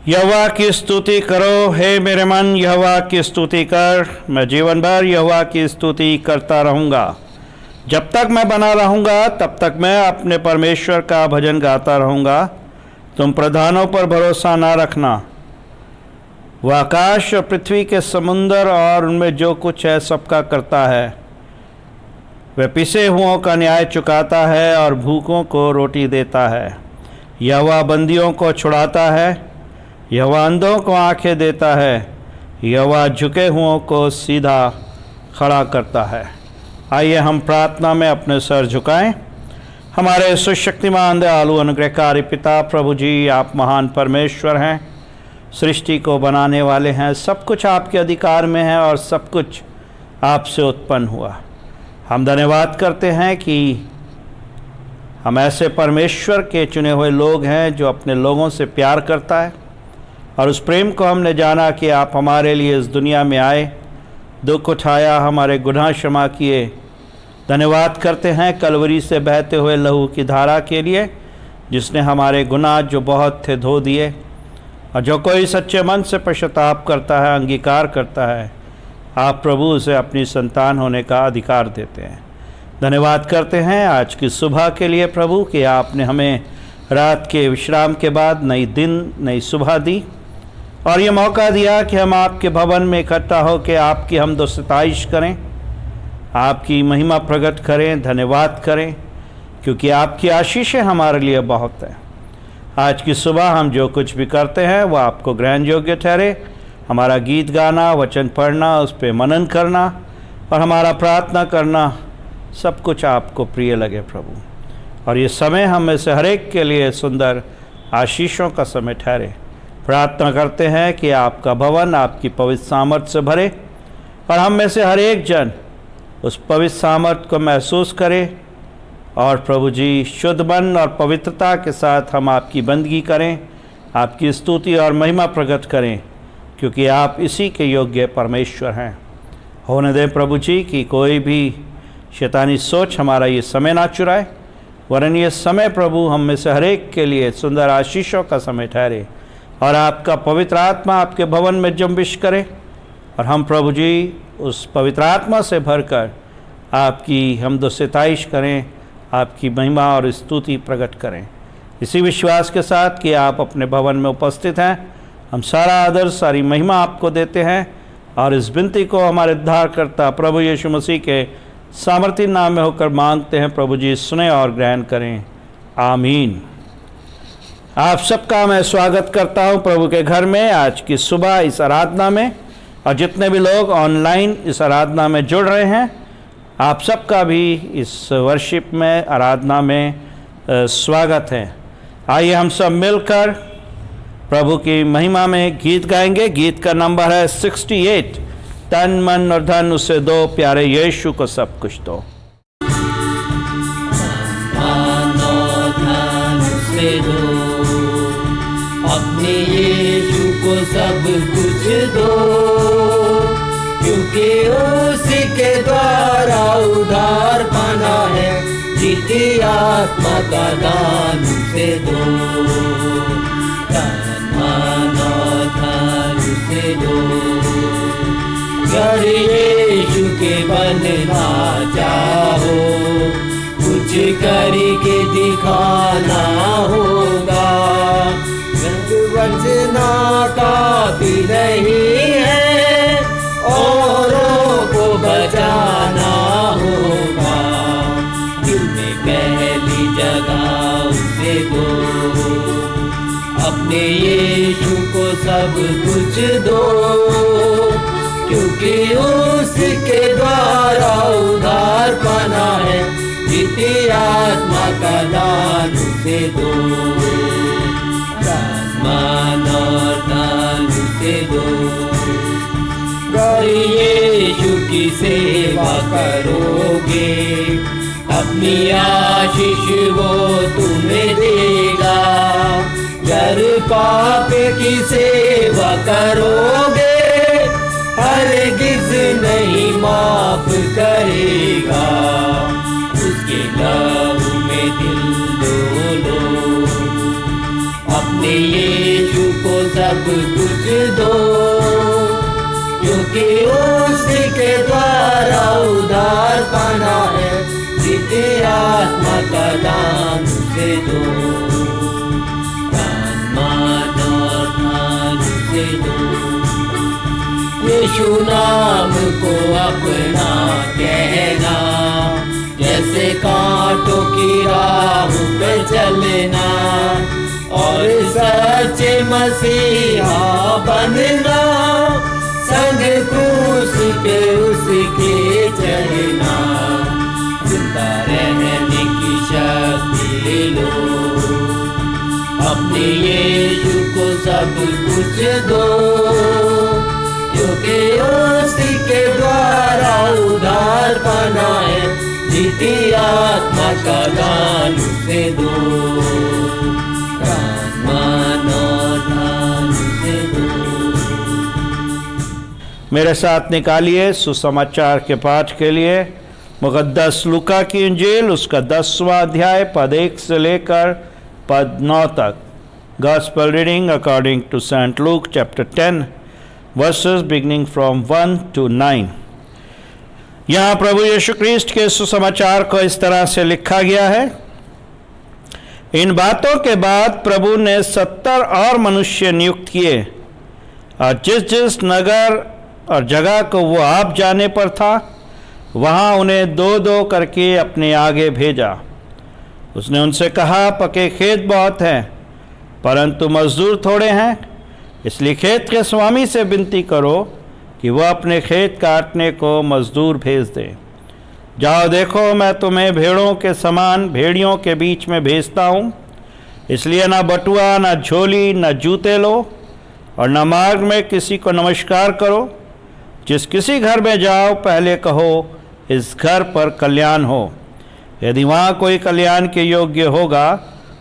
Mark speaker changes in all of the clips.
Speaker 1: यहोवा की स्तुति करो, हे मेरे मन यहोवा की स्तुति कर। मैं जीवन भर यहोवा की स्तुति करता रहूँगा। जब तक मैं बना रहूँगा तब तक मैं अपने परमेश्वर का भजन गाता रहूँगा। तुम प्रधानों पर भरोसा ना रखना। वह आकाश और पृथ्वी के समुंदर और उनमें जो कुछ है सबका करता है। वह पिसे हुओं का न्याय चुकाता है और भूखों को रोटी देता है। यहोवा बंदियों को छुड़ाता है। यहोवा अंधों को आंखें देता है। यहोवा झुके हुओं को सीधा खड़ा करता है। आइए हम प्रार्थना में अपने सर झुकाएं। हमारे सुशक्तिमान दयालु अनुग्रहकारी पिता प्रभु जी, आप महान परमेश्वर हैं, सृष्टि को बनाने वाले हैं। सब कुछ आपके अधिकार में है और सब कुछ आपसे उत्पन्न हुआ। हम धन्यवाद करते हैं कि हम ऐसे परमेश्वर के चुने हुए लोग हैं जो अपने लोगों से प्यार करता है, और उस प्रेम को हमने जाना कि आप हमारे लिए इस दुनिया में आए, दुख उठाया, हमारे गुनाह क्षमा किए। धन्यवाद करते हैं कलवरी से बहते हुए लहू की धारा के लिए, जिसने हमारे गुनाह जो बहुत थे धो दिए। और जो कोई सच्चे मन से पश्चाताप करता है, अंगीकार करता है, आप प्रभु उसे अपनी संतान होने का अधिकार देते हैं। धन्यवाद करते हैं आज की सुबह के लिए प्रभु कि आपने हमें रात के विश्राम के बाद नई दिन नई सुबह दी और ये मौका दिया कि हम आपके भवन में इकट्ठा हो के आपकी हमद व सताइश करें, आपकी महिमा प्रकट करें, धन्यवाद करें, क्योंकि आपकी आशीषें हमारे लिए बहुत हैं। आज की सुबह हम जो कुछ भी करते हैं वह आपको ग्रहण योग्य ठहरे। हमारा गीत गाना, वचन पढ़ना, उस पर मनन करना और हमारा प्रार्थना करना, सब कुछ आपको प्रिय लगे प्रभु। और ये समय हम में से हर एक के लिए सुंदर आशीषों का समय ठहरे। प्रार्थना करते हैं कि आपका भवन आपकी पवित्र सामर्थ से भरे और हम में से हर एक जन उस पवित्र सामर्थ को महसूस करे। और प्रभु जी, शुद्ध मन और पवित्रता के साथ हम आपकी बंदगी करें, आपकी स्तुति और महिमा प्रकट करें, क्योंकि आप इसी के योग्य परमेश्वर हैं। होने दें प्रभु जी कि कोई भी शैतानी सोच हमारा ये समय ना चुराए, वरन ये समय प्रभु हम में से हर एक के लिए सुंदर आशीषों का समय ठहरे और आपका पवित्र आत्मा आपके भवन में जुम्बिश करे और हम प्रभु जी उस पवित्र आत्मा से भरकर आपकी हमद व सताइश करें, आपकी महिमा और स्तुति प्रकट करें। इसी विश्वास के साथ कि आप अपने भवन में उपस्थित हैं, हम सारा आदर सारी महिमा आपको देते हैं और इस विनती को हमारे उद्धारकर्ता प्रभु यीशु मसीह के सामर्थी नाम में होकर मांगते हैं। प्रभु जी सुने और ग्रहण करें, आमीन। आप सबका मैं स्वागत करता हूं प्रभु के घर में आज की सुबह इस आराधना में, और जितने भी लोग ऑनलाइन इस आराधना में जुड़ रहे हैं, आप सबका भी इस वर्शिप में, आराधना में स्वागत है। आइए हम सब मिलकर प्रभु की महिमा में गीत गाएंगे। गीत का नंबर है 68, तन मन और धन उसे दो, प्यारे यीशु को सब कुछ दो।
Speaker 2: अपने यीशु को सब कुछ दो, क्योंकि उसी के द्वारा उद्धार पाना है। जीती आत्मा का दान उसे दो, तन मन और धन उसे दो। अगर यीशु के बनना चाहो, कुछ करके दिखाना होगा। वचना काफी नहीं है, औरों को बचाना होगा। दिल में पहली जगह उसे दो, अपने यीशु को सब कुछ दो, क्योंकि उसके द्वारा उद्धार पाना है। जीती आत्मा का दान उसे दो, मन और धन उसे दो। अगर यीशु की सेवा करोगे, अपनी आशीष वो तुम्हें देगा। अगर पाप की सेवा करोगे, हरगिज़ नहीं माफ करेगा। उसके लहू में दिल डोलो, अपने यीशु को सब कुछ दो, क्योंकि उसी के द्वारा उद्धार पाना है, जीती आत्मा का दान उसे दो, प्राण मान और ध्यान उसे दो। यीशु नाम को अपना कहना, जैसे कांटों की राह पे चलना, और सच्चे मसीहा बनना, संग क्रूस पे उसके चढ़ना, जिंदा रहने की शक्ति लो, अपने यीशु को सब कुछ दो, क्योंकि उसी के द्वारा उद्धार पाना है, जीती आत्मा का दान उसे दो, प्राण मान और ध्यान उसे दो।
Speaker 1: मेरे साथ निकालिए सुसमाचार के पाठ के लिए मुक़द्दस लूका की इंजील, उसका 10वां अध्याय पद 1 से लेकर पद 9 तक। Gospel reading according to saint Luke chapter 10 verses beginning from 1 to 9। यहाँ प्रभु यीशु क्रिस्ट के सुसमाचार को इस तरह से लिखा गया है। इन बातों के बाद प्रभु ने 70 और मनुष्य नियुक्त किए, और जिस जिस नगर और जगह को वो आप जाने पर था, वहाँ उन्हें 2-2 करके अपने आगे भेजा। उसने उनसे कहा, पके खेत बहुत हैं, परंतु मजदूर थोड़े हैं, इसलिए खेत के स्वामी से विनती करो कि वह अपने खेत काटने को मजदूर भेज दे। जाओ देखो, मैं तुम्हें भेड़ों के समान भेड़ियों के बीच में भेजता हूँ, इसलिए ना बटुआ, ना झोली, ना जूते लो, और न मार्ग में किसी को नमस्कार करो। जिस किसी घर में जाओ, पहले कहो, इस घर पर कल्याण हो। यदि वहाँ कोई कल्याण के योग्य होगा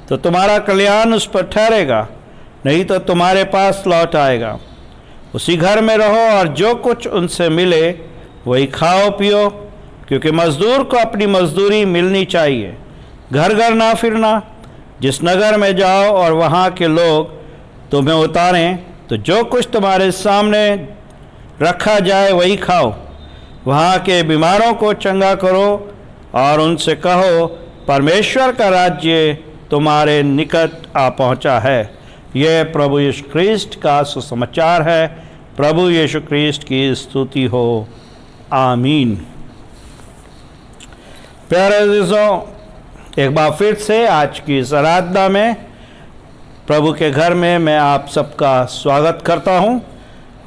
Speaker 1: तो तुम्हारा कल्याण उस पर ठहरेगा, नहीं तो तुम्हारे पास लौट आएगा। उसी घर में रहो और जो कुछ उनसे मिले वही खाओ पियो, क्योंकि मजदूर को अपनी मजदूरी मिलनी चाहिए। घर घर ना फिरना। जिस नगर में जाओ और वहाँ के लोग तुम्हें उतारें, तो जो कुछ तुम्हारे सामने रखा जाए वही खाओ। वहाँ के बीमारों को चंगा करो और उनसे कहो, परमेश्वर का राज्य तुम्हारे निकट आ पहुँचा है। यह प्रभु यीशु क्रिस्ट का सुसमाचार है। प्रभु यीशु क्रिस्ट की स्तुति हो, आमीन। प्यारे अज़ीज़ों, एक बार फिर से आज की इस आराधना में प्रभु के घर में मैं आप सबका स्वागत करता हूं।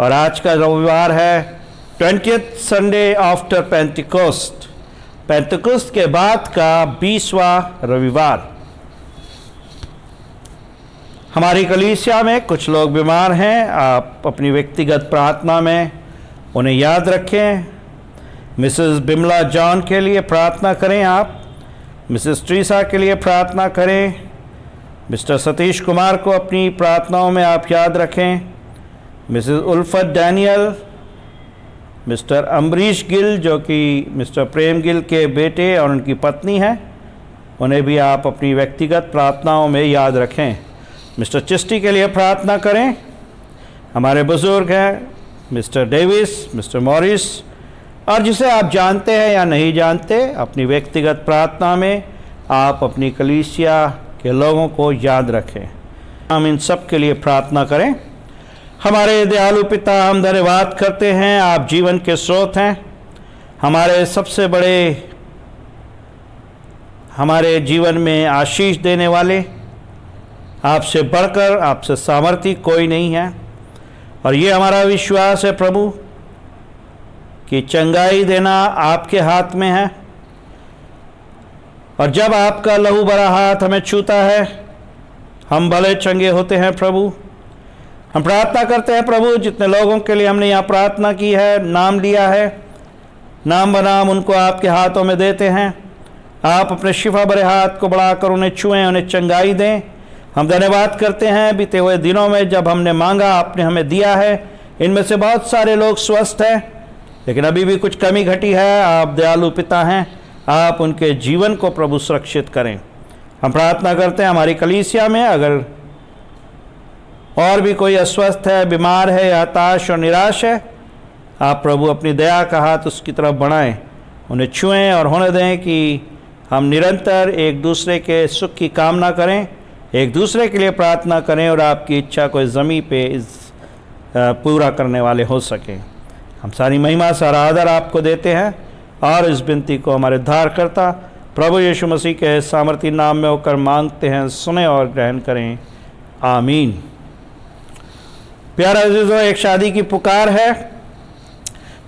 Speaker 1: और आज का रविवार है 20th Sunday after Pentecost, Pentecost के बाद का 20वां रविवार। हमारी कलीसिया में कुछ लोग बीमार हैं। आप अपनी व्यक्तिगत प्रार्थना में उन्हें याद रखें। मिसेस बिमला जॉन के लिए प्रार्थना करें। आप मिसेस ट्रीसा के लिए प्रार्थना करें। मिस्टर सतीश कुमार को अपनी प्रार्थनाओं में आप याद रखें। मिसेस उल्फत डैनियल, मिस्टर अम्बरीश गिल जो कि मिस्टर प्रेम गिल के बेटे और उनकी पत्नी हैं, उन्हें भी आप अपनी व्यक्तिगत प्रार्थनाओं में याद रखें। मिस्टर चिस्टी के लिए प्रार्थना करें। हमारे बुज़ुर्ग हैं मिस्टर डेविस, मिस्टर मॉरिस, और जिसे आप जानते हैं या नहीं जानते, अपनी व्यक्तिगत प्रार्थना में आप अपनी कलीसिया के लोगों को याद रखें। हम इन सब के लिए प्रार्थना करें। हमारे दयालु पिता, हम धन्यवाद करते हैं, आप जीवन के स्रोत हैं, हमारे सबसे बड़े, हमारे जीवन में आशीष देने वाले। आपसे बढ़कर, आपसे सामर्थी कोई नहीं है। और ये हमारा विश्वास है प्रभु कि चंगाई देना आपके हाथ में है, और जब आपका लहू भरा हाथ हमें छूता है, हम भले चंगे होते हैं प्रभु। हम प्रार्थना करते हैं प्रभु, जितने लोगों के लिए हमने यहाँ प्रार्थना की है, नाम लिया है, नाम बनाम उनको आपके हाथों में देते हैं। आप अपने शिफा भरे हाथ को बढ़ाकर उन्हें छुएं, उन्हें चंगाई दें। हम धन्यवाद करते हैं, बीते हुए दिनों में जब हमने मांगा आपने हमें दिया है। इनमें से बहुत सारे लोग स्वस्थ हैं, लेकिन अभी भी कुछ कमी घटी है। आप दयालु पिता हैं, आप उनके जीवन को प्रभु सुरक्षित करें। हम प्रार्थना करते हैं हमारी कलीसिया में अगर और भी कोई अस्वस्थ है, बीमार है, हताश और निराश है, आप प्रभु अपनी दया का हाथ उसकी तरफ बढ़ाएं, उन्हें छुएं और होने दें कि हम निरंतर एक दूसरे के सुख की कामना करें, एक दूसरे के लिए प्रार्थना करें और आपकी इच्छा को इस ज़मीं पे पूरा करने वाले हो सकें। हम सारी महिमा सारा आदर आपको देते हैं और इस विनती को हमारे उद्धारकर्ता प्रभु यीशु मसीह के सामर्थी नाम में होकर मांगते हैं, सुने और ग्रहण करें, आमीन। प्यारे अजीजों, एक शादी की पुकार है।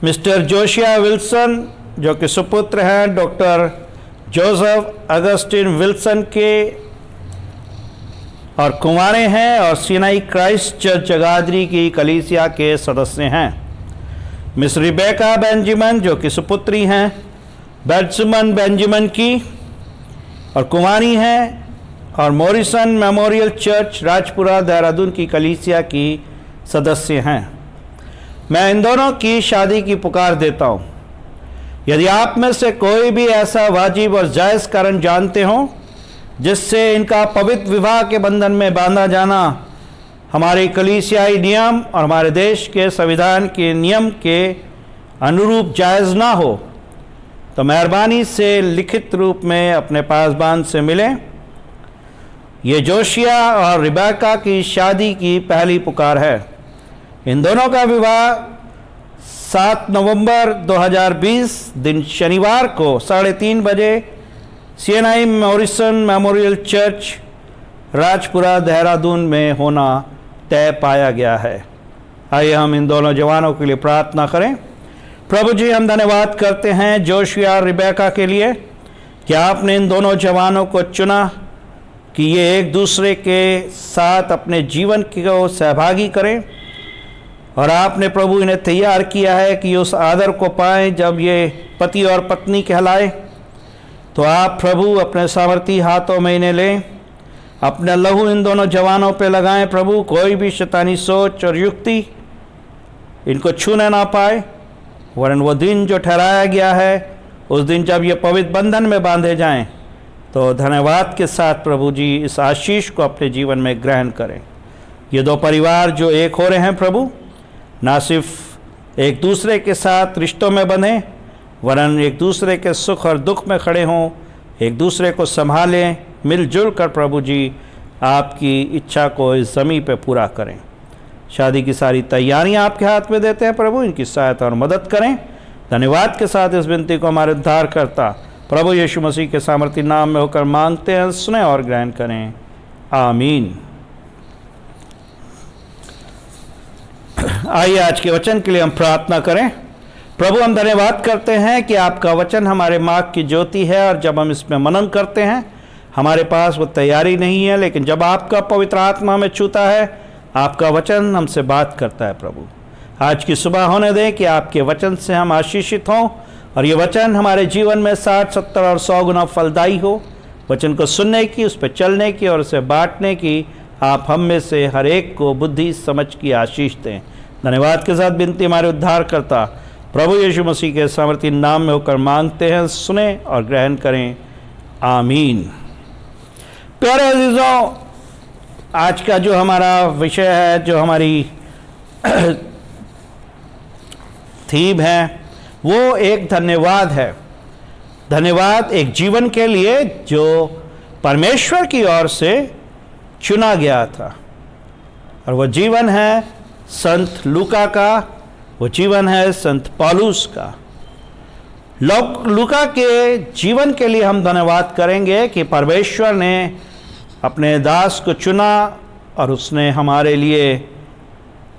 Speaker 1: मिस्टर जोशिया विल्सन जो कि सुपुत्र हैं डॉक्टर जोसेफ अगस्टिन विल्सन के और कुंवारे हैं और सीनाई क्राइस्ट चर्च जगाधरी की कलीसिया के सदस्य हैं। मिस रिबेका बेंजामिन जो कि सुपुत्री हैं बेंजामिन बेंजामिन की और कुंवारी हैं, और Morrison memorial church Rajpura Dehradun की कलीसिया की सदस्य हैं। मैं इन दोनों की शादी की पुकार देता हूँ। यदि आप में से कोई भी ऐसा वाजिब और जायज़ कारण जानते हो जिससे इनका पवित्र विवाह के बंधन में बांधा जाना हमारे कलीसियाई नियम और हमारे देश के संविधान के नियम के अनुरूप जायज़ ना हो, तो मेहरबानी से लिखित रूप में अपने पासबान से मिलें। ये जोशिया और रिबेका की शादी की पहली पुकार है। इन दोनों का विवाह 7 नवंबर 2020 दिन शनिवार को 3:30 बजे CNI Morrison memorial church Rajpura Dehradun में होना तय पाया गया है। आइए हम इन दोनों जवानों के लिए प्रार्थना करें। प्रभु जी, हम धन्यवाद करते हैं जोशिया और रिबेका के लिए कि आपने इन दोनों जवानों को चुना कि ये एक दूसरे के साथ अपने जीवन को सहभागी करें, और आपने प्रभु इन्हें तैयार किया है कि उस आदर को पाएं जब ये पति और पत्नी कहलाए। तो आप प्रभु अपने सामर्थी हाथों में इन्हें लें, अपना लहू इन दोनों जवानों पे लगाएं। प्रभु, कोई भी शैतानी सोच और युक्ति इनको छूने ना पाए, वरन वो दिन जो ठहराया गया है उस दिन जब ये पवित्र बंधन में बांधे जाएं, तो धन्यवाद के साथ प्रभु जी इस आशीष को अपने जीवन में ग्रहण करें। ये दो परिवार जो एक हो रहे हैं प्रभु, ना सिर्फ एक दूसरे के साथ रिश्तों में बंधें, वरन एक दूसरे के सुख और दुख में खड़े हों, एक दूसरे को संभालें, मिलजुल कर प्रभु जी आपकी इच्छा को इस ज़मीं पे पूरा करें। शादी की सारी तैयारियां आपके हाथ में देते हैं प्रभु, इनकी सहायता और मदद करें। धन्यवाद के साथ इस विनती को हमारे उद्धारकर्ता प्रभु यीशु मसीह के सामर्थी नाम में होकर मांगते हैं, सुने और ग्रहण करें, आमीन। आइए आज के वचन के लिए हम प्रार्थना करें। प्रभु, हम धन्यवाद करते हैं कि आपका वचन हमारे मार्ग की ज्योति है, और जब हम इसमें मनन करते हैं हमारे पास वो तैयारी नहीं है, लेकिन जब आपका पवित्र आत्मा हमें छूता है, आपका वचन हमसे बात करता है। प्रभु, आज की सुबह होने दें कि आपके वचन से हम आशीषित हों, और ये वचन हमारे जीवन में 60, 70 और 100 गुना फलदायी हो। वचन को सुनने की, उस पर चलने की और उसे बांटने की आप हम में से हर एक को बुद्धि समझ की आशीष दें। धन्यवाद के साथ विनती हमारे उद्धारकर्ता प्रभु यीशु मसीह के सामर्थी नाम में होकर मांगते हैं, सुने और ग्रहण करें, आमीन। प्यारे अजीजों, आज का जो हमारा विषय है, जो हमारी थीम है, वो एक धन्यवाद है। धन्यवाद एक जीवन के लिए जो परमेश्वर की ओर से चुना गया था, और वो जीवन है संत लूका का, वो जीवन है संत पौलुस का। लूका के जीवन के लिए हम धन्यवाद करेंगे कि परमेश्वर ने अपने दास को चुना और उसने हमारे लिए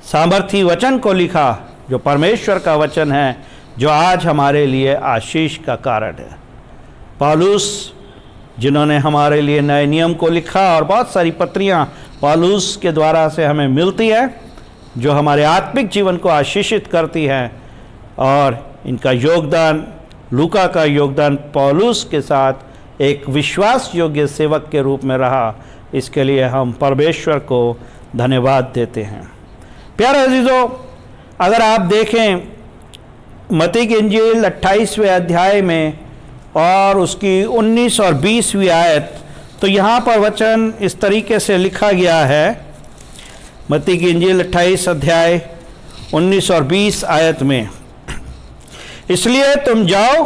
Speaker 1: सामर्थी वचन को लिखा, जो परमेश्वर का वचन है, जो आज हमारे लिए आशीष का कारण है। पौलुस, जिन्होंने हमारे लिए नए नियम को लिखा, और बहुत सारी पत्रियां पौलुस के द्वारा से हमें मिलती है जो हमारे आत्मिक जीवन को आशीषित करती हैं, और इनका योगदान, लूका का योगदान पौलुस के साथ एक विश्वास योग्य सेवक के रूप में रहा। इसके लिए हम परमेश्वर को धन्यवाद देते हैं। प्यारे अजीजों, अगर आप देखें मत्ती की इंजील 28वें अध्याय में और उसकी 19 और 20वीं आयत, तो यहाँ पर वचन इस तरीके से लिखा गया है, मत्ती की इंजील 28 अध्याय 19 और 20 आयत में, इसलिए तुम जाओ,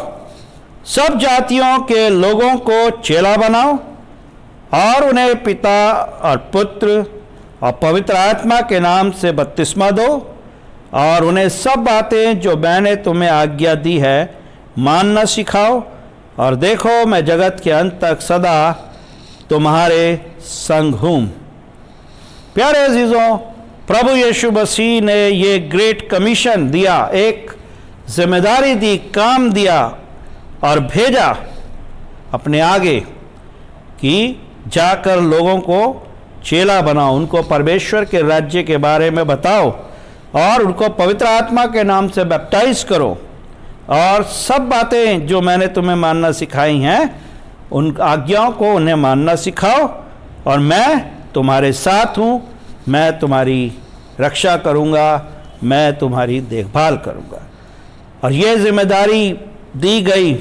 Speaker 1: सब जातियों के लोगों को चेला बनाओ और उन्हें पिता और पुत्र और पवित्र आत्मा के नाम से बपतिस्मा दो और उन्हें सब बातें जो मैंने तुम्हें आज्ञा दी है मानना सिखाओ, और देखो मैं जगत के अंत तक सदा तुम्हारे संग हूँ। प्यारे अजीजों, प्रभु यीशु मसीह ने ये ग्रेट कमीशन दिया, एक जिम्मेदारी दी, काम दिया और भेजा अपने आगे कि जाकर लोगों को चेला बनाओ, उनको परमेश्वर के राज्य के बारे में बताओ और उनको पवित्र आत्मा के नाम से बैप्टाइज करो और सब बातें जो मैंने तुम्हें मानना सिखाई हैं उन आज्ञाओं को उन्हें मानना सिखाओ, और मैं तुम्हारे साथ हूँ, मैं तुम्हारी रक्षा करूँगा, मैं तुम्हारी देखभाल करूँगा। और ये जिम्मेदारी दी गई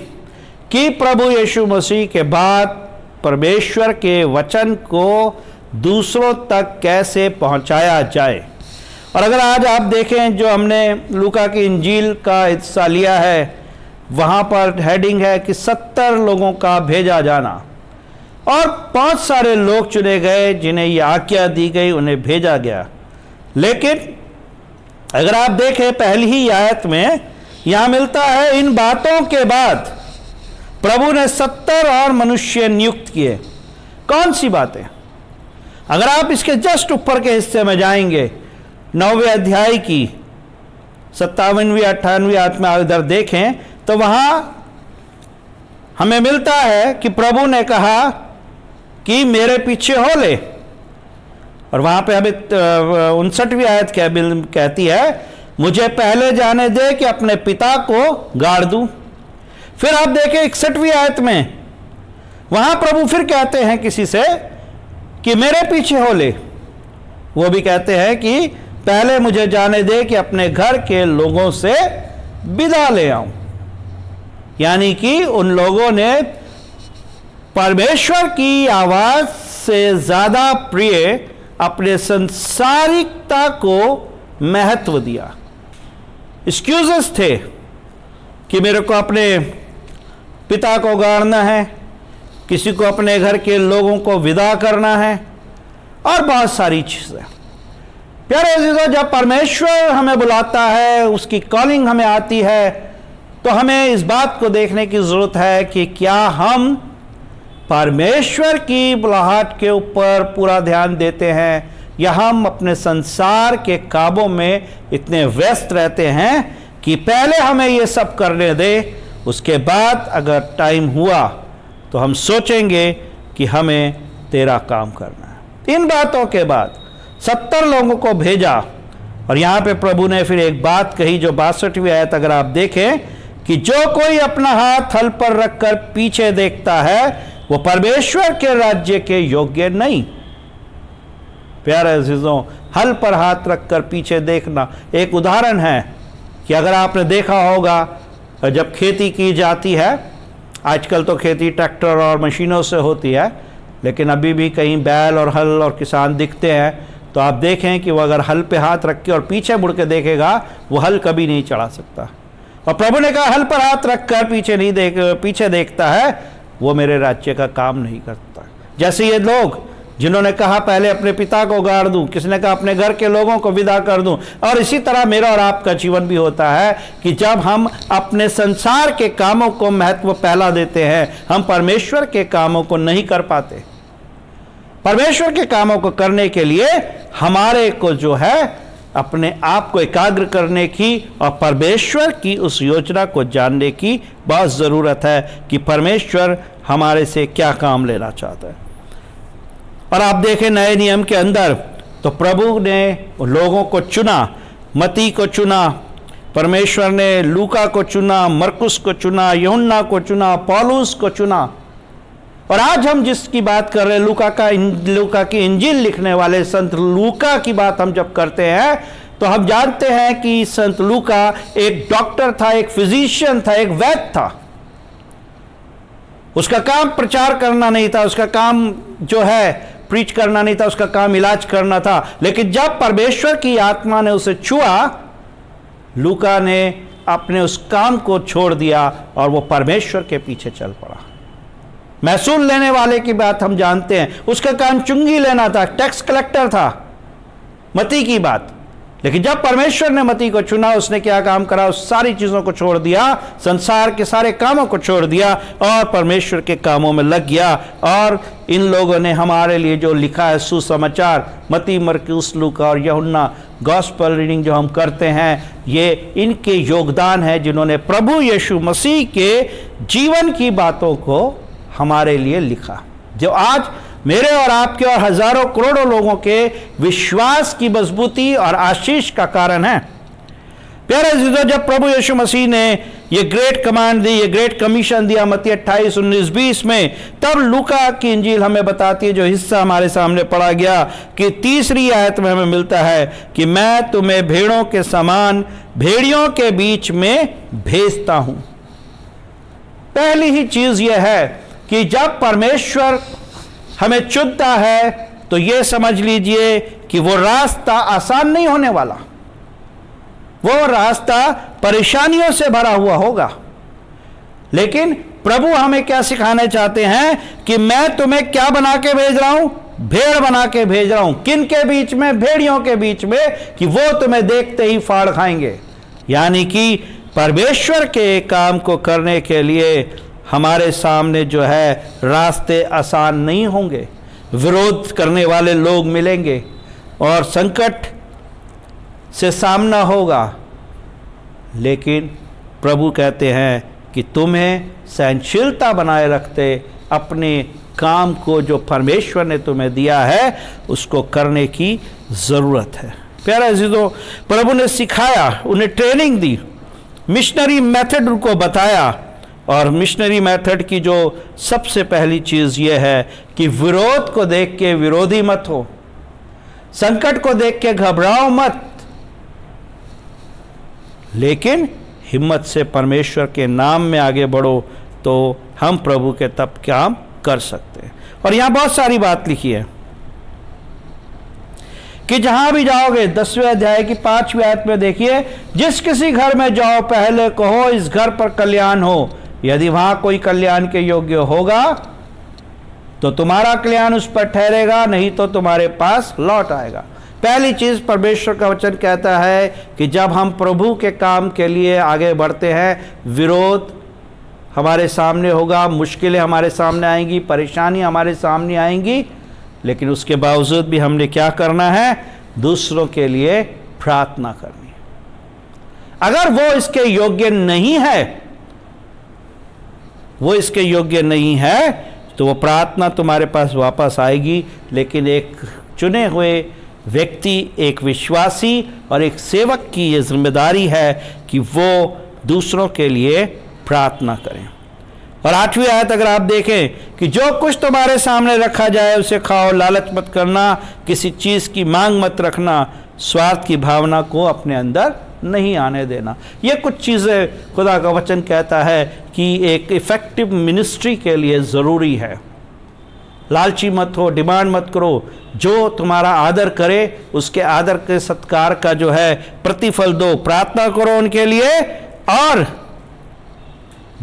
Speaker 1: कि प्रभु यीशु मसीह के बाद परमेश्वर के वचन को दूसरों तक कैसे पहुंचाया जाए। और अगर आज आप देखें जो हमने लूका की इंजील का हिस्सा लिया है, वहाँ पर हेडिंग है कि 70 लोगों का भेजा जाना, और बहुत सारे लोग चुने गए जिन्हें यह आज्ञा दी गई, उन्हें भेजा गया। लेकिन अगर आप देखें पहली ही आयत में यहाँ मिलता है, इन बातों के बाद प्रभु ने 70 और मनुष्य नियुक्त किए। कौन सी बातें? अगर आप इसके जस्ट ऊपर के हिस्से में जाएंगे, 9वें अध्याय की 57वीं 58वीं आयत में इधर देखें तो वहां हमें मिलता है कि प्रभु ने कहा कि मेरे पीछे हो ले, और वहां पे हमें 59वीं आयत कहती है, मुझे पहले जाने दे कि अपने पिता को गाड़ दूं। फिर आप देखें 61वीं आयत में, वहां प्रभु फिर कहते हैं किसी से कि मेरे पीछे हो ले। वो भी कहते हैं कि पहले मुझे जाने दे कि अपने घर के लोगों से विदा ले आऊं। यानी कि उन लोगों ने परमेश्वर की आवाज से ज्यादा प्रिय अपने संसारिकता को महत्व दिया। एक्सक्यूजेस थे कि मेरे को अपने पिता को गाड़ना है, किसी को अपने घर के लोगों को विदा करना है, और बहुत सारी चीजें। प्यारे अजीजों, जब परमेश्वर हमें बुलाता है, उसकी कॉलिंग हमें आती है, तो हमें इस बात को देखने की जरूरत है कि क्या हम परमेश्वर की बुलाहट के ऊपर पूरा ध्यान देते हैं, या हम अपने संसार के कामों में इतने व्यस्त रहते हैं कि पहले हमें ये सब करने दे, उसके बाद अगर टाइम हुआ तो हम सोचेंगे कि हमें तेरा काम करना है। इन बातों के बाद 70 लोगों को भेजा, और यहाँ पे प्रभु ने फिर एक बात कही जो 62वीं आयत अगर आप देखें कि जो कोई अपना हाथ हल पर रखकर पीछे देखता है वो परमेश्वर के राज्य के योग्य नहीं। प्यारे अजीजों, हल पर हाथ रखकर पीछे देखना एक उदाहरण है कि अगर आपने देखा होगा जब खेती की जाती है, आजकल तो खेती ट्रैक्टर और मशीनों से होती है, लेकिन अभी भी कहीं बैल और हल और किसान दिखते हैं, तो आप देखें कि वो अगर हल पे हाथ रख के और पीछे मुड़ के देखेगा वो हल कभी नहीं चढ़ा सकता। और प्रभु ने कहा हल पर हाथ रखकर पीछे देखता है वो मेरे राज्य का काम नहीं करता। जैसे ये लोग जिन्होंने कहा पहले अपने पिता को गाड़ दूं, किसने कहा अपने घर के लोगों को विदा कर दूं, और इसी तरह मेरा और आपका जीवन भी होता है कि जब हम अपने संसार के कामों को महत्व पहला देते हैं, हम परमेश्वर के कामों को नहीं कर पाते। परमेश्वर के कामों को करने के लिए हमारे को जो है अपने आप को एकाग्र करने की और परमेश्वर की उस योजना को जानने की बहुत ज़रूरत है कि परमेश्वर हमारे से क्या काम लेना चाहता है। और आप देखें नए नियम के अंदर तो प्रभु ने लोगों को चुना, मती को चुना, परमेश्वर ने लूका को चुना, मरकुस को चुना, यूहन्ना को चुना, पौलुस को चुना। और आज हम जिसकी बात कर रहे हैं, लूका की इंजील लिखने वाले संत लूका की बात हम जब करते हैं तो हम जानते हैं कि संत लूका एक डॉक्टर था, एक फिजिशियन था, एक वैद्य था। उसका काम प्रचार करना नहीं था, उसका काम जो है प्रीच करना नहीं था, उसका काम इलाज करना था। लेकिन जब परमेश्वर की आत्मा ने उसे छुआ, लूका ने अपने उस काम को छोड़ दिया और वो परमेश्वर के पीछे चल पड़ा। महसूल लेने वाले की बात हम जानते हैं, उसका काम चुंगी लेना था, टैक्स कलेक्टर था, मती की बात। लेकिन जब परमेश्वर ने मती को चुना, उसने क्या काम करा? उस सारी चीजों को छोड़ दिया, संसार के सारे कामों को छोड़ दिया और परमेश्वर के कामों में लग गया। और इन लोगों ने हमारे लिए जो लिखा है सुसमाचार, मती, मरकुस, लूका और यूहन्ना, गॉस्पेल रीडिंग जो हम करते हैं, ये इनके योगदान है जिन्होंने प्रभु यीशु मसीह के जीवन की बातों को हमारे लिए लिखा, जो आज मेरे और आपके और हजारों करोड़ों लोगों के विश्वास की मजबूती और आशीष का कारण है। प्यारे अजीजों, जब प्रभु यीशु मसीह ने ये ग्रेट कमांड दी, ये ग्रेट कमीशन दिया मत्ती 28:19-20 में, तब लूका की इंजील हमें बताती है, जो हिस्सा हमारे सामने पढ़ा गया, कि 3री आयत में हमें मिलता है कि मैं तुम्हें भेड़ों के समान भेड़ियों के बीच में भेजता हूं। पहली ही चीज यह है कि जब परमेश्वर हमें चुनता है तो यह समझ लीजिए कि वो रास्ता आसान नहीं होने वाला, वो रास्ता परेशानियों से भरा हुआ होगा। लेकिन प्रभु हमें क्या सिखाना चाहते हैं कि मैं तुम्हें क्या बना के भेज रहा हूं? भेड़ बना के भेज रहा हूं। किन के बीच में? भेड़ियों के बीच में, कि वो तुम्हें देखते ही फाड़ खाएंगे। यानी कि परमेश्वर के काम को करने के लिए हमारे सामने जो है रास्ते आसान नहीं होंगे, विरोध करने वाले लोग मिलेंगे और संकट से सामना होगा। लेकिन प्रभु कहते हैं कि तुम्हें सहनशीलता बनाए रखते अपने काम को, जो परमेश्वर ने तुम्हें दिया है, उसको करने की ज़रूरत है। प्यारे अजीजों, प्रभु ने सिखाया, उन्हें ट्रेनिंग दी, मिशनरी मेथड उनको बताया। और मिशनरी मेथड की जो सबसे पहली चीज़ यह है कि विरोध को देख के विरोधी मत हो, संकट को देख के घबराओ मत, लेकिन हिम्मत से परमेश्वर के नाम में आगे बढ़ो, तो हम प्रभु के तब काम कर सकते हैं। और यहां बहुत सारी बात लिखी है कि जहां भी जाओगे, 10वें अध्याय की 5वीं आयत में देखिए, जिस किसी घर में जाओ पहले कहो इस घर पर कल्याण हो। यदि वहां कोई कल्याण के योग्य होगा तो तुम्हारा कल्याण उस पर ठहरेगा, नहीं तो तुम्हारे पास लौट आएगा। पहली चीज परमेश्वर का वचन कहता है कि जब हम प्रभु के काम के लिए आगे बढ़ते हैं, विरोध हमारे सामने होगा, मुश्किलें हमारे सामने आएंगी, परेशानी हमारे सामने आएंगी, लेकिन उसके बावजूद भी हमने क्या करना है? दूसरों के लिए प्रार्थना करनी है। अगर वो इसके योग्य नहीं है, वो इसके योग्य नहीं है, तो वो प्रार्थना तुम्हारे पास वापस आएगी। लेकिन एक चुने हुए व्यक्ति, एक विश्वासी और एक सेवक की ये जिम्मेदारी है कि वो दूसरों के लिए प्रार्थना करें। और 8वीं आयत अगर आप देखें कि जो कुछ तुम्हारे सामने रखा जाए उसे खाओ, लालच मत करना, किसी चीज़ की मांग मत रखना, स्वार्थ की भावना को अपने अंदर नहीं आने देना। ये कुछ चीज़ें खुदा का वचन कहता है कि एक इफ़ेक्टिव मिनिस्ट्री के लिए ज़रूरी है। लालची मत हो, डिमांड मत करो। जो तुम्हारा आदर करे उसके आदर के सत्कार का जो है प्रतिफल दो, प्रार्थना करो उनके लिए, और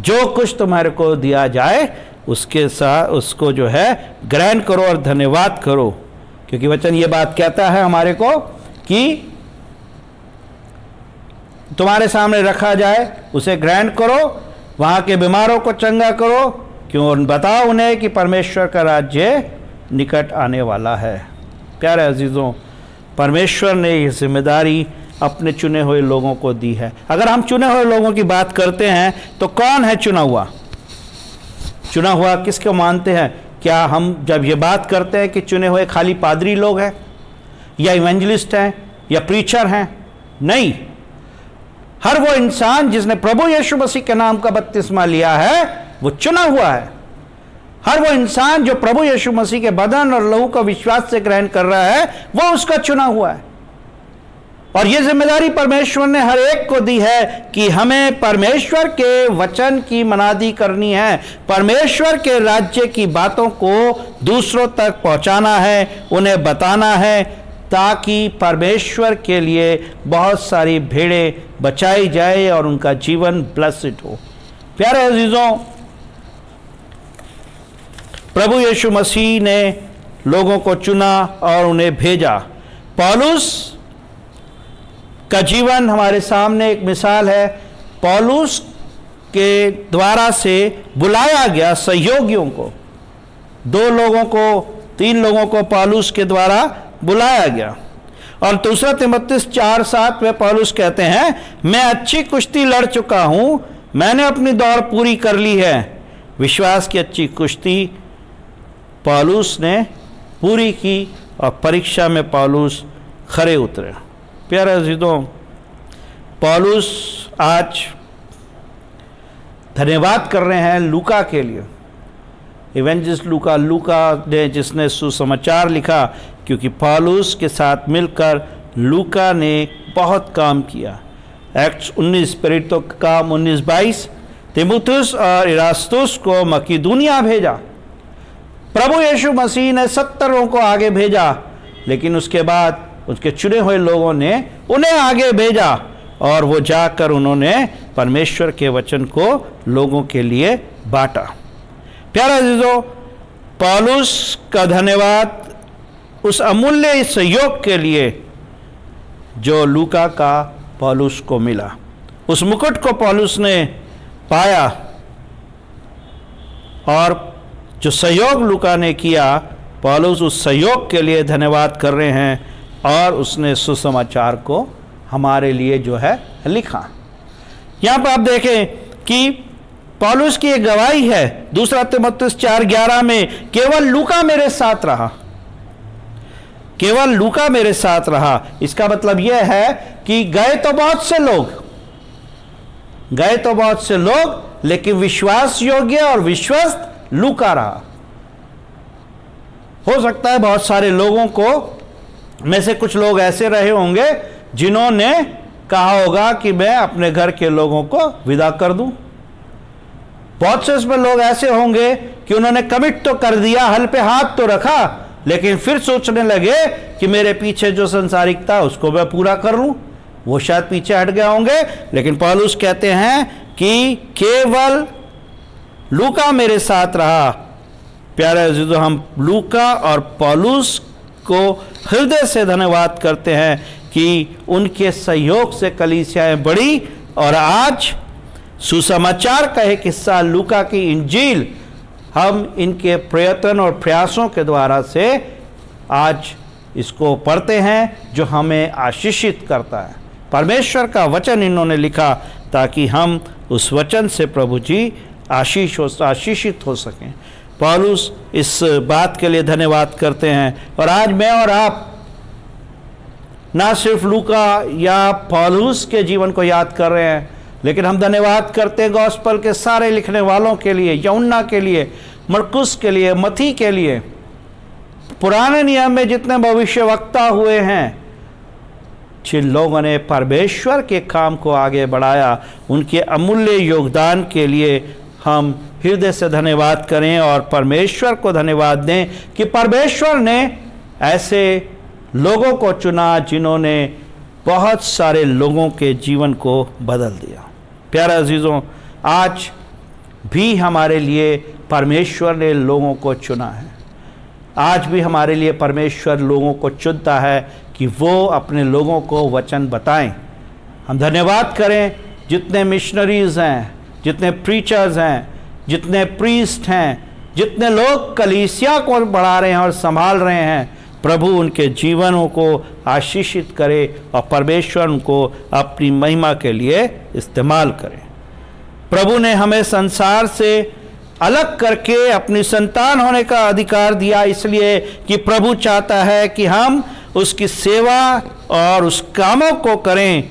Speaker 1: जो कुछ तुम्हारे को दिया जाए उसके साथ उसको जो है ग्रहण करो और धन्यवाद करो। क्योंकि वचन ये बात कहता है हमारे को कि तुम्हारे सामने रखा जाए उसे ग्रहण करो, वहाँ के बीमारों को चंगा करो, क्यों बताओ उन्हें कि परमेश्वर का राज्य निकट आने वाला है। प्यारे अजीज़ों, परमेश्वर ने ये जिम्मेदारी अपने चुने हुए लोगों को दी है। अगर हम चुने हुए लोगों की बात करते हैं तो कौन है चुना हुआ? चुना हुआ किसको मानते हैं? क्या हम जब ये बात करते हैं कि चुने हुए खाली पादरी लोग हैं या इवेंजलिस्ट हैं या प्रीचर हैं? नहीं, हर वो इंसान जिसने प्रभु यीशु मसीह के नाम का बपतिस्मा लिया है वो चुना हुआ है। हर वो इंसान जो प्रभु यीशु मसीह के बदन और लहू का विश्वास से ग्रहण कर रहा है वो उसका चुना हुआ है। और ये जिम्मेदारी परमेश्वर ने हर एक को दी है कि हमें परमेश्वर के वचन की मनादी करनी है, परमेश्वर के राज्य की बातों को दूसरों तक पहुंचाना है, उन्हें बताना है, ताकि परमेश्वर के लिए बहुत सारी भेड़ें बचाई जाए और उनका जीवन ब्लेस्ड हो। प्यारे अजीजों, प्रभु यीशु मसीह ने लोगों को चुना और उन्हें भेजा। पौलुस का जीवन हमारे सामने एक मिसाल है। पौलुस के द्वारा से बुलाया गया सहयोगियों को, 2 लोगों को, 3 लोगों को पौलुस के द्वारा बुलाया गया। और दूसरा तीमुथियुस 4:7 में पौलुस कहते हैं, मैं अच्छी कुश्ती लड़ चुका हूं, मैंने अपनी दौड़ पूरी कर ली है। विश्वास की अच्छी कुश्ती पौलुस ने पूरी की और परीक्षा में पौलुस खरे उतरे। प्यारे अजीजों, पौलुस आज धन्यवाद कर रहे हैं लूका के लिए, इवेंजलिस्ट लूका ने, जिसने सुसमाचार लिखा, क्योंकि पौलुस के साथ मिलकर लूका ने बहुत काम किया। एक्ट्स 19 प्रेरितों का काम 19-22, तीमुथियुस और इरास्तुस को मकीदुनिया भेजा। प्रभु यीशु मसीह ने 70 लोगों को आगे भेजा, लेकिन उसके बाद उसके चुने हुए लोगों ने उन्हें आगे भेजा और वो जाकर उन्होंने परमेश्वर के वचन को लोगों के लिए बांटा। प्यारे अजीजों, पौलुस का धन्यवाद उस अमूल्य सहयोग के लिए जो लूका का पौलुस को मिला। उस मुकुट को पौलुस ने पाया और जो सहयोग लूका ने किया, पौलुस उस सहयोग के लिए धन्यवाद कर रहे हैं और उसने सुसमाचार को हमारे लिए जो है लिखा। यहाँ पर आप देखें कि पौलुस की एक गवाही है, दूसरा तीमुथियुस 4:11 में, केवल लूका मेरे साथ रहा, केवल लूका मेरे साथ रहा। इसका मतलब यह है कि गए तो बहुत से लोग, लेकिन विश्वास योग्य और विश्वस्त लूका रहा। हो सकता है बहुत सारे लोगों को में से कुछ लोग ऐसे रहे होंगे जिन्होंने कहा होगा कि मैं अपने घर के लोगों को विदा कर दूं। बहुत से इसमें लोग ऐसे होंगे कि उन्होंने कमिट तो कर दिया, हल पे हाथ तो रखा, लेकिन फिर सोचने लगे कि मेरे पीछे जो संसारिक था उसको मैं पूरा कर लूं। वो शायद पीछे हट गए होंगे, लेकिन पौलुस कहते हैं कि केवल लूका मेरे साथ रहा। प्यारे अजीजों, हम लूका और पौलुस को हृदय से धन्यवाद करते हैं कि उनके सहयोग से कलीसियाएं बढ़ी और आज सुसमाचार का एक हिस्सा लूका की इंजील हम इनके प्रयत्न और प्रयासों के द्वारा से आज इसको पढ़ते हैं, जो हमें आशीषित करता है। परमेश्वर का वचन इन्होंने लिखा ताकि हम उस वचन से प्रभु जी आशीषित हो सकें। पौलुस इस बात के लिए धन्यवाद करते हैं। और आज मैं और आप ना सिर्फ लूका या पौलुस के जीवन को याद कर रहे हैं, लेकिन हम धन्यवाद करते हैं गॉस्पेल के सारे लिखने वालों के लिए, यूहन्ना के लिए, मरकुस के लिए, मत्ती के लिए। पुराने नियम में जितने भविष्यवक्ता हुए हैं, जिन लोगों ने परमेश्वर के काम को आगे बढ़ाया, उनके अमूल्य योगदान के लिए हम हृदय से धन्यवाद करें और परमेश्वर को धन्यवाद दें कि परमेश्वर ने ऐसे लोगों को चुना जिन्होंने बहुत सारे लोगों के जीवन को बदल दिया। प्यारे अजीजों, आज भी हमारे लिए परमेश्वर ने लोगों को चुना है। आज भी हमारे लिए परमेश्वर लोगों को चुनता है कि वो अपने लोगों को वचन बताएं। हम धन्यवाद करें जितने मिशनरीज हैं, जितने प्रीचर्स हैं, जितने प्रीस्ट हैं, जितने लोग कलीसिया को बढ़ा रहे हैं और संभाल रहे हैं। प्रभु उनके जीवनों को आशीषित करे और परमेश्वर उनको अपनी महिमा के लिए इस्तेमाल करे। प्रभु ने हमें संसार से अलग करके अपनी संतान होने का अधिकार दिया, इसलिए कि प्रभु चाहता है कि हम उसकी सेवा और उस कामों को करें।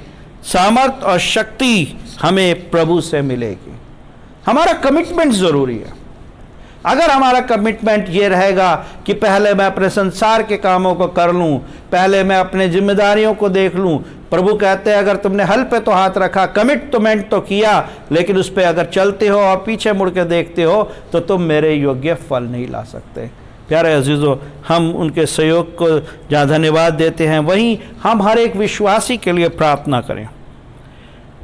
Speaker 1: सामर्थ और शक्ति हमें प्रभु से मिलेगी। हमारा कमिटमेंट ज़रूरी है। अगर हमारा कमिटमेंट ये रहेगा कि पहले मैं अपने संसार के कामों को कर लूं, पहले मैं अपने जिम्मेदारियों को देख लूं, प्रभु कहते हैं अगर तुमने हल पे तो हाथ रखा, कमिटमेंट तो किया, लेकिन उस पर अगर चलते हो और पीछे मुड़ के देखते हो तो तुम मेरे योग्य फल नहीं ला सकते। प्यारे अजीज़ों, हम उनके सहयोग को जहाँ धन्यवाद देते हैं, वहीं हम हर एक विश्वासी के लिए प्रार्थना करें।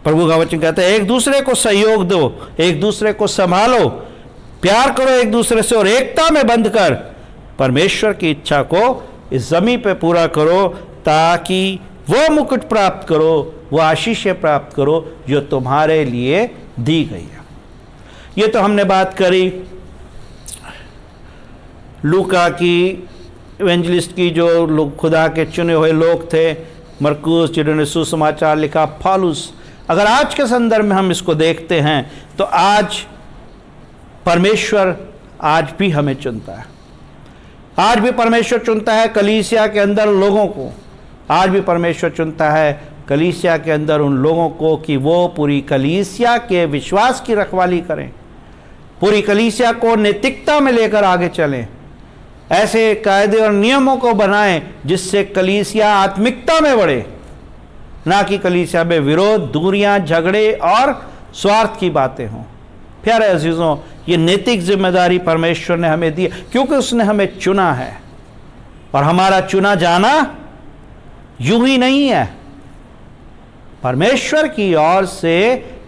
Speaker 1: प्रभु का वचन कहते हैं एक दूसरे को सहयोग दो, एक दूसरे को संभालो, प्यार करो एक दूसरे से और एकता में बंध कर परमेश्वर की इच्छा को इस ज़मीन पे पूरा करो, ताकि वो मुकुट प्राप्त करो, वो आशीषें प्राप्त करो जो तुम्हारे लिए दी गई है। ये तो हमने बात करी लूका की, इवेंजलिस्ट की, जो लोग खुदा के चुने हुए लोग थे, मरकुस जिन्होंने सुसमाचार लिखा, पौलुस। अगर आज के संदर्भ में हम इसको देखते हैं तो आज परमेश्वर आज भी हमें चुनता है। आज भी परमेश्वर चुनता है कलीसिया के अंदर लोगों को। आज भी परमेश्वर चुनता है कलीसिया के अंदर उन लोगों को कि वो पूरी कलीसिया के विश्वास की रखवाली करें, पूरी कलीसिया को नैतिकता में लेकर आगे चलें, ऐसे कायदे और नियमों को बनाएं जिससे कलीसिया आत्मिकता में बढ़े, ना कि कलीसिया में विरोध, दूरियां, झगड़े और स्वार्थ की बातें हों। प्यारे अजीज़ों, ये नैतिक जिम्मेदारी परमेश्वर ने हमें दी क्योंकि उसने हमें चुना है, और हमारा चुना जाना यूं ही नहीं है। परमेश्वर की ओर से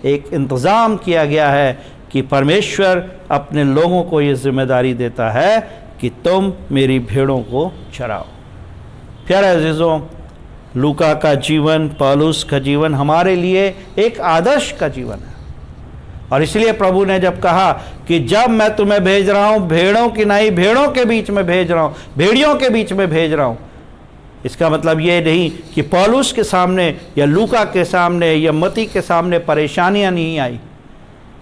Speaker 1: एक इंतज़ाम किया गया है कि परमेश्वर अपने लोगों को ये जिम्मेदारी देता है कि तुम मेरी भेड़ों को चराओ। प्यारे अजीज़ों, लूका का जीवन, पौलुस का जीवन हमारे लिए एक आदर्श का जीवन है, और इसलिए प्रभु ने जब कहा कि जब मैं तुम्हें भेज रहा हूँ, भेड़ों की नहीं, भेड़ों के बीच में भेज रहा हूँ, भेड़ियों के बीच में भेज रहा हूँ, इसका मतलब ये नहीं कि पौलुस के सामने या लूका के सामने या मती के सामने परेशानियाँ नहीं आई,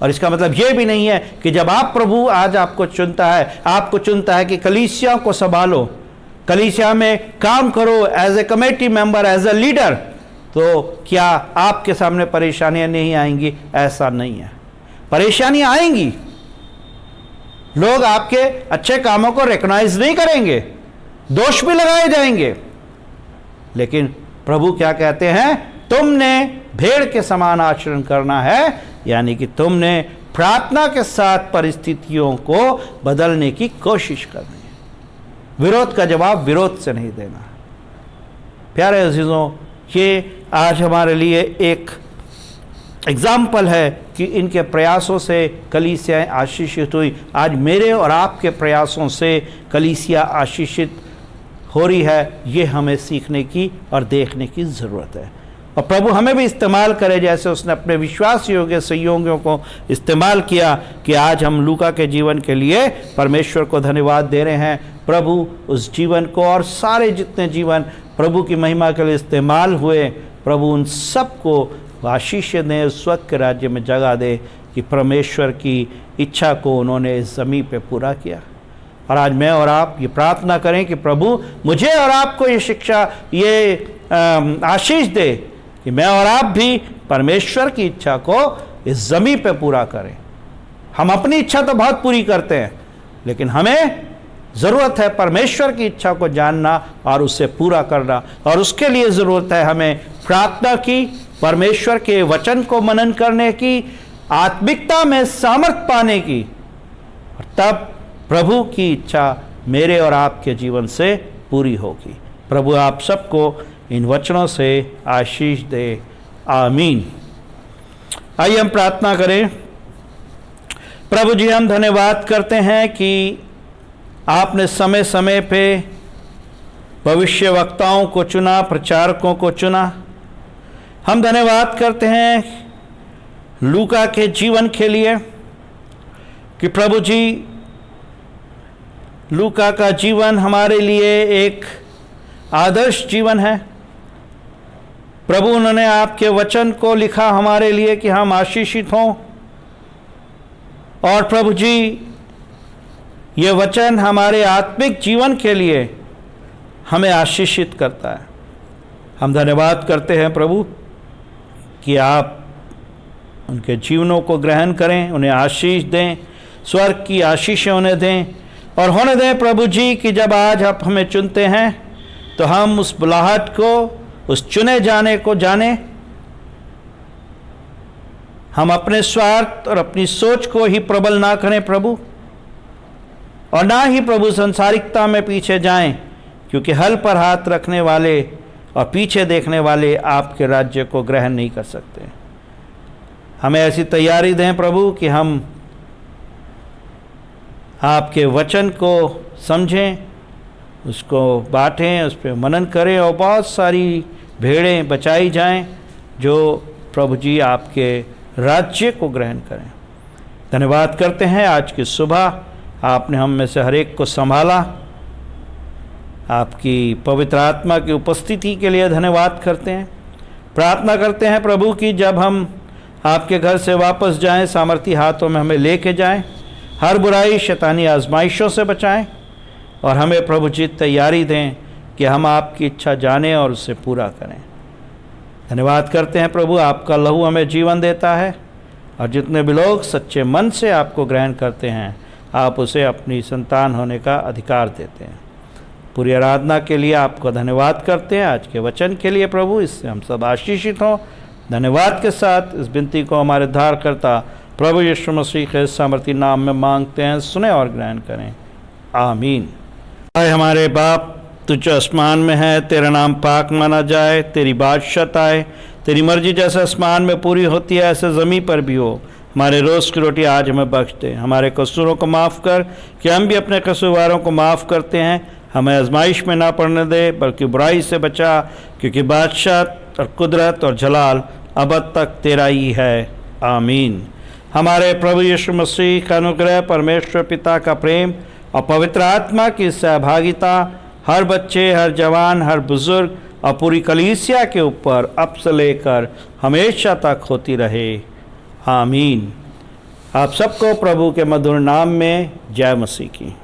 Speaker 1: और इसका मतलब ये भी नहीं है कि जब आप प्रभु आज आपको चुनता है, आपको चुनता है कि कलीसिया को संभालो, कलीसिया में काम करो as a committee member, as a leader, तो क्या आपके सामने परेशानियां नहीं आएंगी? ऐसा नहीं है। परेशानियां आएंगी, लोग आपके अच्छे कामों को रिकॉग्नाइज नहीं करेंगे, दोष भी लगाए जाएंगे, लेकिन प्रभु क्या कहते हैं? तुमने भेड़ के समान आचरण करना है, यानी कि तुमने प्रार्थना के साथ परिस्थितियों को बदलने की कोशिश करनी है। विरोध का जवाब विरोध से नहीं देना। प्यारे अजीज़ों, ये आज हमारे लिए एक एग्जाम्पल है कि इनके प्रयासों से कलीसिया आशीषित हुई। आज मेरे और आपके प्रयासों से कलीसिया आशीषित हो रही है, ये हमें सीखने की और देखने की ज़रूरत है। और प्रभु हमें भी इस्तेमाल करे जैसे उसने अपने विश्वास योग्य सहयोगियों को इस्तेमाल किया, कि आज हम लूका के जीवन के लिए परमेश्वर को धन्यवाद दे रहे हैं। प्रभु उस जीवन को और सारे जितने जीवन प्रभु की महिमा के लिए इस्तेमाल हुए, प्रभु उन सबको आशीष दें, उस वक्त के राज्य में जगह दे कि परमेश्वर की इच्छा को उन्होंने इस ज़मीन पे पूरा किया। और आज मैं और आप ये प्रार्थना करें कि प्रभु मुझे और आपको ये शिक्षा, ये आशीष दे कि मैं और आप भी परमेश्वर की इच्छा को इस ज़मीन पे पूरा करें। हम अपनी इच्छा तो बहुत पूरी करते हैं, लेकिन हमें ज़रूरत है परमेश्वर की इच्छा को जानना और उसे पूरा करना, और उसके लिए ज़रूरत है हमें प्रार्थना की, परमेश्वर के वचन को मनन करने की, आत्मिकता में सामर्थ पाने की, और तब प्रभु की इच्छा मेरे और आपके जीवन से पूरी होगी। प्रभु आप सबको इन वचनों से आशीष दे। आमीन। आइए हम प्रार्थना करें। प्रभु जी, हम धन्यवाद करते हैं कि आपने समय समय पे भविष्य वक्ताओं को चुना, प्रचारकों को चुना। हम धन्यवाद करते हैं लूका के जीवन के लिए कि प्रभु जी, लूका का जीवन हमारे लिए एक आदर्श जीवन है। प्रभु, उन्होंने आपके वचन को लिखा हमारे लिए कि हम आशीषित हों, और प्रभु जी, ये वचन हमारे आत्मिक जीवन के लिए हमें आशीषित करता है। हम धन्यवाद करते हैं प्रभु कि आप उनके जीवनों को ग्रहण करें, उन्हें आशीष दें, स्वर्ग की आशीषें उन्हें दें, और होने दें प्रभु जी कि जब आज आप हमें चुनते हैं तो हम उस बुलाहट को, उस चुने जाने को जाने। हम अपने स्वार्थ और अपनी सोच को ही प्रबल ना करें प्रभु, और ना ही प्रभु संसारिकता में पीछे जाएं, क्योंकि हल पर हाथ रखने वाले और पीछे देखने वाले आपके राज्य को ग्रहण नहीं कर सकते। हमें ऐसी तैयारी दें प्रभु कि हम आपके वचन को समझें, उसको बांटें, उस पर मनन करें, और बहुत सारी भेड़ें बचाई जाएं जो प्रभु जी आपके राज्य को ग्रहण करें। धन्यवाद करते हैं आज की सुबह आपने हम में से हर एक को संभाला। आपकी पवित्र आत्मा की उपस्थिति के लिए धन्यवाद करते हैं। प्रार्थना करते हैं प्रभु कि जब हम आपके घर से वापस जाएं, सामर्थी हाथों में हमें लेके जाएं, हर बुराई शैतानी आजमाइशों से बचाएं, और हमें प्रभु जी तैयारी दें कि हम आपकी इच्छा जानें और उसे पूरा करें। धन्यवाद करते हैं प्रभु, आपका लहू हमें जीवन देता है, और जितने भी लोग सच्चे मन से आपको ग्रहण करते हैं आप उसे अपनी संतान होने का अधिकार देते हैं। पूरी आराधना के लिए आपको धन्यवाद करते हैं, आज के वचन के लिए प्रभु, इससे हम सब आशीषित हों। धन्यवाद के साथ इस विनती को हमारे उद्धारकर्ता प्रभु यीशु मसीह के सामर्थी नाम में मांगते हैं, सुने और ग्रहण करें, आमीन। आए हमारे बाप, तू जो आसमान में है, तेरा नाम पाक माना जाए, तेरी बादशाहत आए, तेरी मर्जी जैसे आसमान में पूरी होती है ऐसे ज़मीन पर भी हो। हमारे रोज़ की रोटी आज हमें बख्श दे, हमारे कसूरों को माफ़ कर कि हम भी अपने कसूरवारों को माफ़ करते हैं। हमें आजमाइश में ना पड़ने दे बल्कि बुराई से बचा, क्योंकि बादशाह और कुदरत और जलाल अब तक तेरा ही है, आमीन। हमारे प्रभु यीशु मसीह का अनुग्रह, परमेश्वर पिता का प्रेम और पवित्र आत्मा की सहभागिता हर बच्चे, हर जवान, हर बुजुर्ग और पूरी कलीसिया के ऊपर अब से लेकर हमेशा तक होती रहे, आमीन। आप सबको प्रभु के मधुर नाम में जय मसीह की।